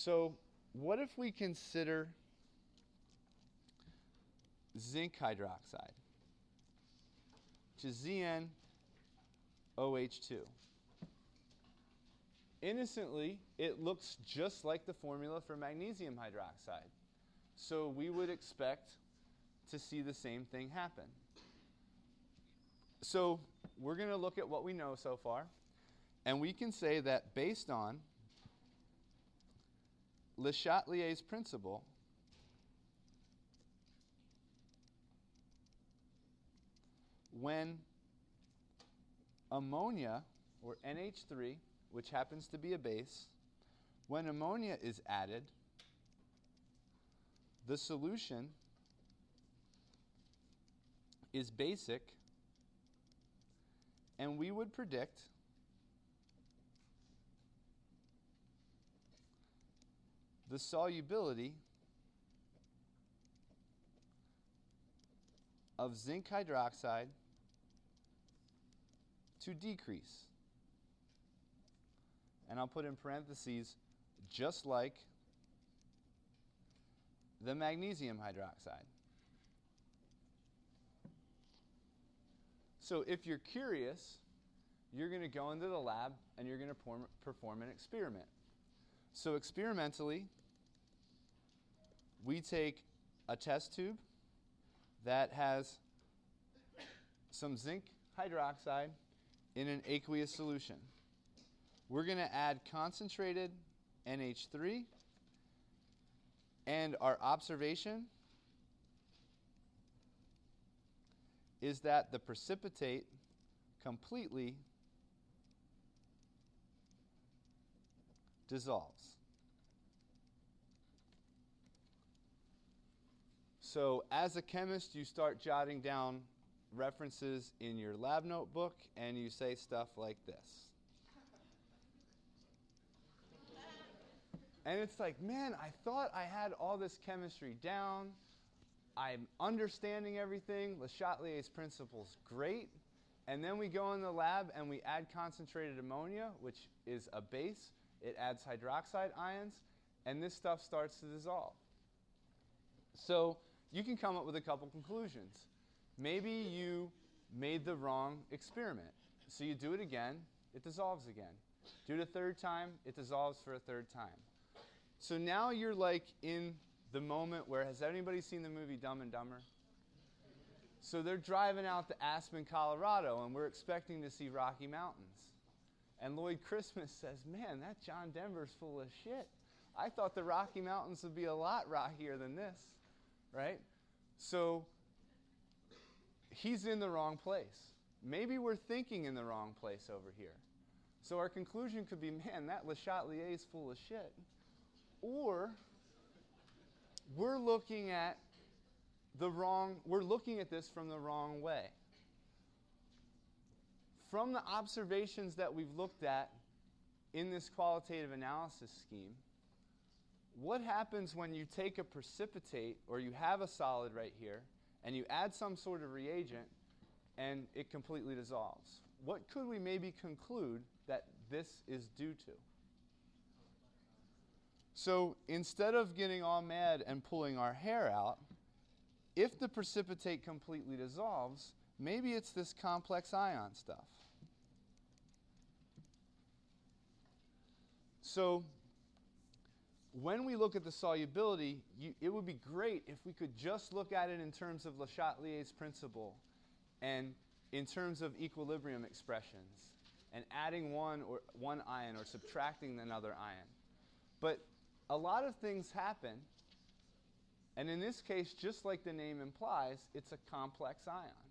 So what if we consider zinc hydroxide, which is ZnOH2? Innocently, it looks just like the formula for magnesium hydroxide. So we would expect to see the same thing happen. So we're going to look at what we know so far, and we can say that based on Le Chatelier's principle, when ammonia, or NH3, which happens to be a base, when ammonia is added, the solution is basic, and we would predict the solubility of zinc hydroxide to decrease. And I'll put in parentheses, just like the magnesium hydroxide. So if you're curious, you're going to go into the lab and you're going to perform an experiment. So experimentally, we take a test tube that has some zinc hydroxide in an aqueous solution. We're going to add concentrated NH3, and our observation is that the precipitate completely dissolves. So as a chemist, you start jotting down references in your lab notebook, and you say stuff like this. And it's like, man, I thought I had all this chemistry down. I'm understanding everything. Le Chatelier's principle's great. And then we go in the lab and we add concentrated ammonia, which is a base. It adds hydroxide ions, and this stuff starts to dissolve. So you can come up with a couple conclusions. Maybe you made the wrong experiment. So you do it again, it dissolves again. Do it a third time, it dissolves for a third time. So now you're like in the moment where, has anybody seen the movie Dumb and Dumber? So they're driving out to Aspen, Colorado, and we're expecting to see Rocky Mountains. And Lloyd Christmas says, man, that John Denver's full of shit. I thought the Rocky Mountains would be a lot rockier than this, right? So he's in the wrong place. Maybe we're thinking in the wrong place over here. So our conclusion could be, man, that Le Chatelier is full of shit. Or we're looking at this from the wrong way. From the observations that we've looked at in this qualitative analysis scheme, what happens when you take a precipitate, or you have a solid right here, and you add some sort of reagent, and it completely dissolves? What could we maybe conclude that this is due to? So instead of getting all mad and pulling our hair out, if the precipitate completely dissolves, maybe it's this complex ion stuff. So when we look at the solubility, it would be great if we could just look at it in terms of Le Chatelier's principle and in terms of equilibrium expressions and adding one ion or subtracting another ion. But a lot of things happen, and in this case, just like the name implies, it's a complex ion.